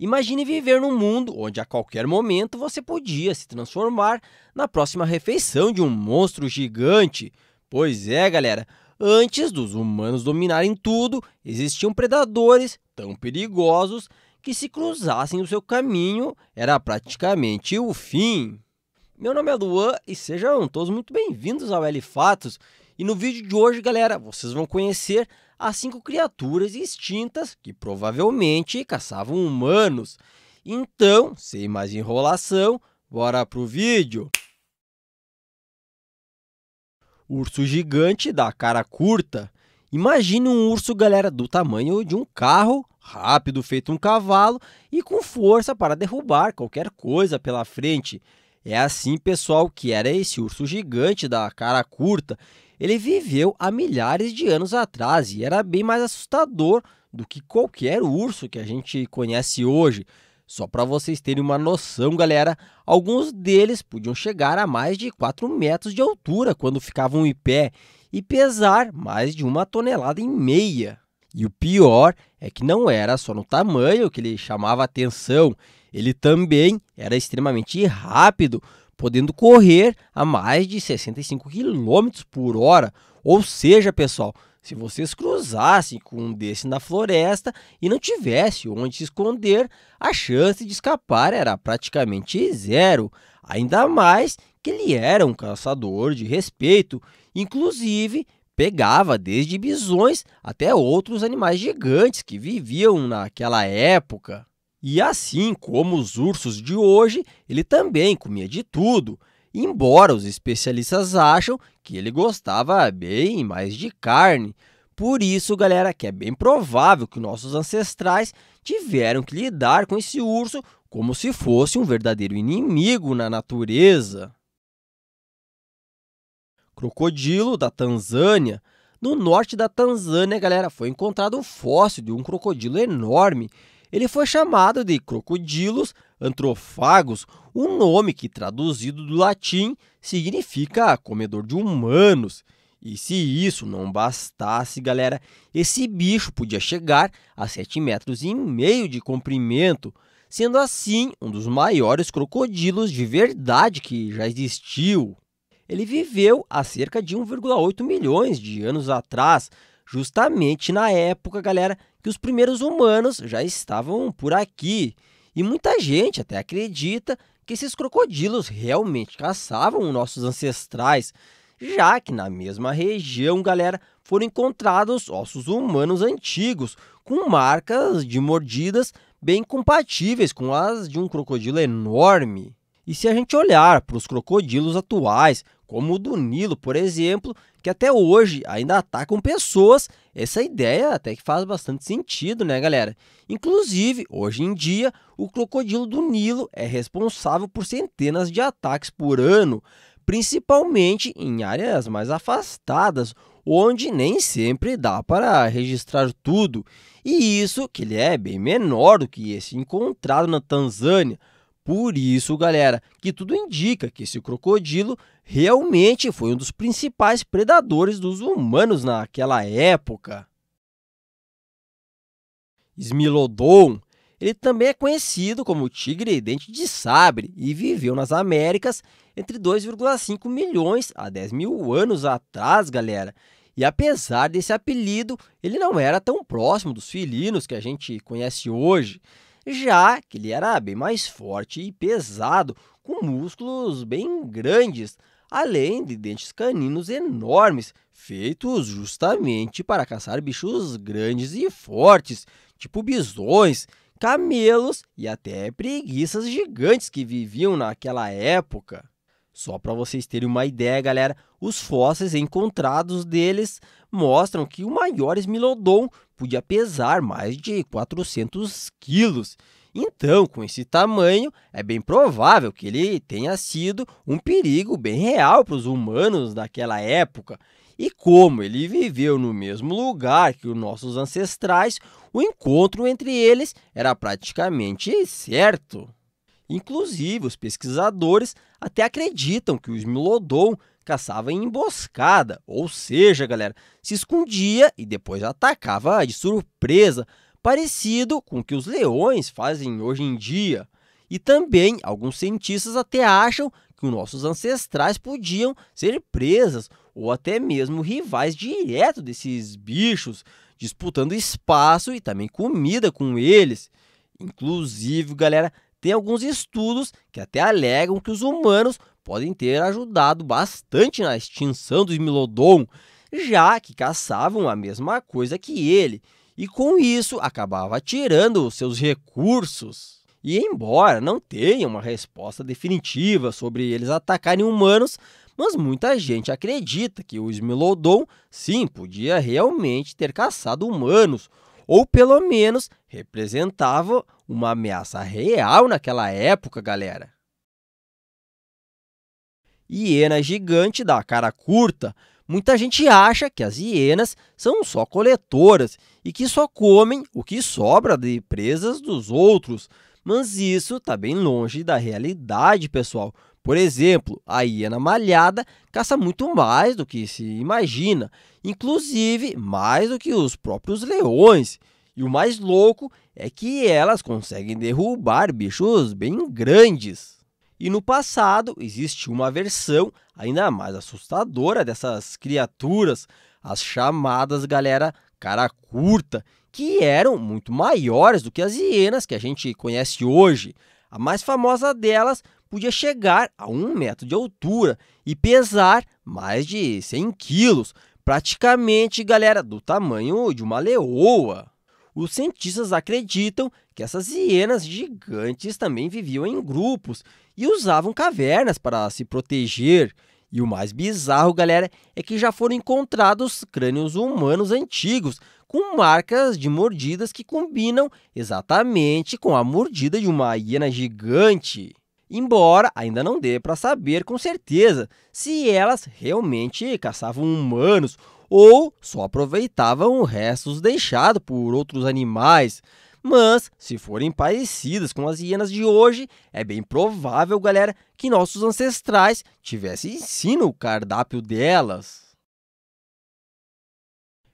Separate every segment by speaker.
Speaker 1: Imagine viver num mundo onde a qualquer momento você podia se transformar na próxima refeição de um monstro gigante. Pois é, galera, antes dos humanos dominarem tudo, existiam predadores tão perigosos que se cruzassem o seu caminho era praticamente o fim. Meu nome é Luan e sejam todos muito bem-vindos ao Fatos. E no vídeo de hoje, galera, vocês vão conhecer as 5 criaturas extintas que provavelmente caçavam humanos. Então, sem mais enrolação, bora pro vídeo. Urso gigante da cara curta. Imagine um urso, galera, do tamanho de um carro, rápido feito um cavalo e com força para derrubar qualquer coisa pela frente. É assim, pessoal, que era esse urso gigante da cara curta. Ele viveu há milhares de anos atrás e era bem mais assustador do que qualquer urso que a gente conhece hoje. Só para vocês terem uma noção, galera, alguns deles podiam chegar a mais de 4 metros de altura quando ficavam em pé e pesar mais de 1,5 toneladas. E o pior é que não era só no tamanho que ele chamava atenção, ele também era extremamente rápido, podendo correr a mais de 65 km por hora. Ou seja, pessoal, se vocês cruzassem com um desse na floresta e não tivesse onde se esconder, a chance de escapar era praticamente zero. Ainda mais que ele era um caçador de respeito, inclusive pegava desde bisões até outros animais gigantes que viviam naquela época. E assim como os ursos de hoje, ele também comia de tudo, embora os especialistas acham que ele gostava bem mais de carne. Por isso, galera, que é bem provável que nossos ancestrais tiveram que lidar com esse urso como se fosse um verdadeiro inimigo na natureza. Crocodilo da Tanzânia. No norte da Tanzânia, galera, foi encontrado um fóssil de um crocodilo enorme. Ele foi chamado de Crocodilus antrophagus, um nome que, traduzido do latim, significa comedor de humanos. E se isso não bastasse, galera, esse bicho podia chegar a 7,5 metros de comprimento, sendo assim um dos maiores crocodilos de verdade que já existiu. Ele viveu há cerca de 1,8 milhões de anos atrás, justamente na época, galera, que os primeiros humanos já estavam por aqui. E muita gente até acredita que esses crocodilos realmente caçavam nossos ancestrais, já que na mesma região, galera, foram encontrados ossos humanos antigos, com marcas de mordidas bem compatíveis com as de um crocodilo enorme. E se a gente olhar para os crocodilos atuais, como o do Nilo, por exemplo, que até hoje ainda atacam pessoas, essa ideia até que faz bastante sentido, né, galera? Inclusive, hoje em dia, o crocodilo do Nilo é responsável por centenas de ataques por ano, principalmente em áreas mais afastadas, onde nem sempre dá para registrar tudo. E isso que ele é bem menor do que esse encontrado na Tanzânia. Por isso, galera, que tudo indica que esse crocodilo realmente foi um dos principais predadores dos humanos naquela época. Smilodon. Ele também é conhecido como tigre dente de sabre e viveu nas Américas entre 2,5 milhões a 10 mil anos atrás, galera. E apesar desse apelido, ele não era tão próximo dos felinos que a gente conhece hoje, já que ele era bem mais forte e pesado, com músculos bem grandes, além de dentes caninos enormes, feitos justamente para caçar bichos grandes e fortes, tipo bisões, camelos e até preguiças gigantes que viviam naquela época. Só para vocês terem uma ideia, galera, os fósseis encontrados deles mostram que o maior Smilodon podia pesar mais de 400 quilos. Então, com esse tamanho, é bem provável que ele tenha sido um perigo bem real para os humanos daquela época. E como ele viveu no mesmo lugar que os nossos ancestrais, o encontro entre eles era praticamente certo. Inclusive, os pesquisadores até acreditam que o Smilodon caçava em emboscada, ou seja, galera, se escondia e depois atacava de surpresa parecido com o que os leões fazem hoje em dia. E também alguns cientistas até acham que os nossos ancestrais podiam ser presas ou até mesmo rivais direto desses bichos, disputando espaço e também comida com eles. Inclusive, galera, tem alguns estudos que até alegam que os humanos podem ter ajudado bastante na extinção do Smilodon, já que caçavam a mesma coisa que ele, e com isso acabava tirando os seus recursos. E embora não tenha uma resposta definitiva sobre eles atacarem humanos, mas muita gente acredita que o Smilodon sim podia realmente ter caçado humanos, ou pelo menos representava uma ameaça real naquela época, galera. Hiena gigante da cara curta. Muita gente acha que as hienas são só coletoras e que só comem o que sobra de presas dos outros, mas isso está bem longe da realidade, pessoal. Por exemplo, a hiena malhada caça muito mais do que se imagina, inclusive mais do que os próprios leões. E o mais louco é que elas conseguem derrubar bichos bem grandes. E no passado existiu uma versão ainda mais assustadora dessas criaturas, as chamadas, galera, cara curta, que eram muito maiores do que as hienas que a gente conhece hoje. A mais famosa delas podia chegar a 1 metro de altura e pesar mais de 100 quilos, praticamente, galera, do tamanho de uma leoa. Os cientistas acreditam que essas hienas gigantes também viviam em grupos e usavam cavernas para se proteger. E o mais bizarro, galera, é que já foram encontrados crânios humanos antigos com marcas de mordidas que combinam exatamente com a mordida de uma hiena gigante. Embora ainda não dê para saber com certeza se elas realmente caçavam humanos ou só aproveitavam restos deixados por outros animais. Mas, se forem parecidas com as hienas de hoje, é bem provável, galera, que nossos ancestrais tivessem sim no cardápio delas.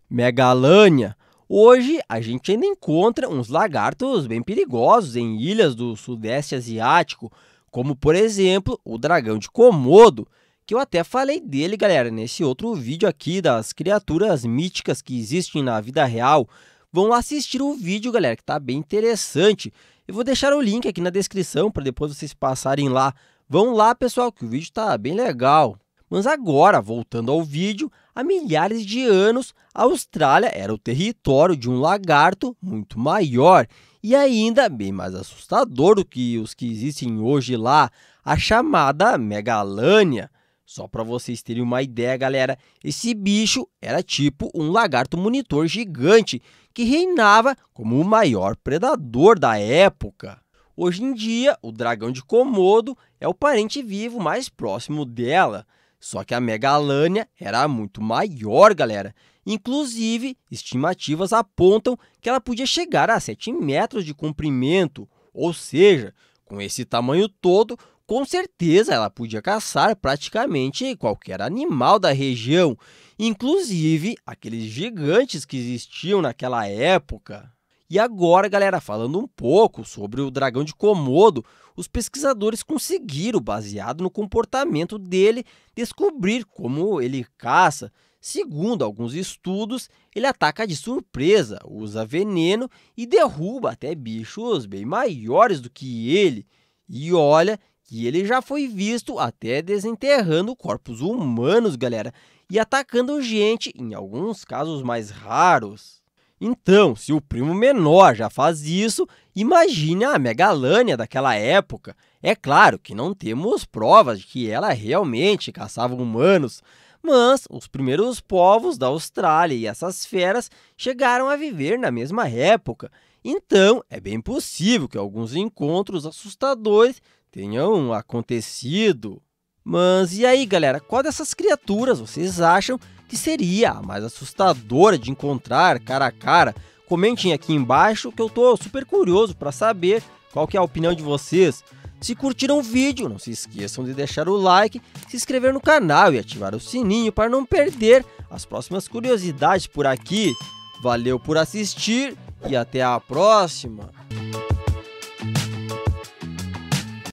Speaker 1: Megalânia. Hoje, a gente ainda encontra uns lagartos bem perigosos em ilhas do Sudeste Asiático, como, por exemplo, o dragão de Komodo, que eu até falei dele, galera, nesse outro vídeo aqui das criaturas míticas que existem na vida real. Vão lá assistir o vídeo, galera, que tá bem interessante. Eu vou deixar o link aqui na descrição para depois vocês passarem lá. Vão lá, pessoal, que o vídeo tá bem legal. Mas agora, voltando ao vídeo, há milhares de anos, a Austrália era o território de um lagarto muito maior e ainda bem mais assustador do que os que existem hoje lá, a chamada Megalânia. Só para vocês terem uma ideia, galera, esse bicho era tipo um lagarto monitor gigante que reinava como o maior predador da época. Hoje em dia, o dragão de Komodo é o parente vivo mais próximo dela. Só que a Megalânia era muito maior, galera. Inclusive, estimativas apontam que ela podia chegar a 7 metros de comprimento. Ou seja, com esse tamanho todo, com certeza ela podia caçar praticamente qualquer animal da região, inclusive aqueles gigantes que existiam naquela época. E agora, galera, falando um pouco sobre o dragão de Komodo, os pesquisadores conseguiram, baseado no comportamento dele, descobrir como ele caça. Segundo alguns estudos, ele ataca de surpresa, usa veneno e derruba até bichos bem maiores do que ele. E olha que ele já foi visto até desenterrando corpos humanos, galera, e atacando gente em alguns casos mais raros. Então, se o primo menor já faz isso, imagine a Megalânia daquela época. É claro que não temos provas de que ela realmente caçava humanos, mas os primeiros povos da Austrália e essas feras chegaram a viver na mesma época. Então, é bem possível que alguns encontros assustadores tenham acontecido. Mas e aí, galera, qual dessas criaturas vocês acham que seria a mais assustadora de encontrar cara a cara? Comentem aqui embaixo que eu tô super curioso para saber qual que é a opinião de vocês. Se curtiram o vídeo, não se esqueçam de deixar o like, se inscrever no canal e ativar o sininho para não perder as próximas curiosidades por aqui. Valeu por assistir e até a próxima!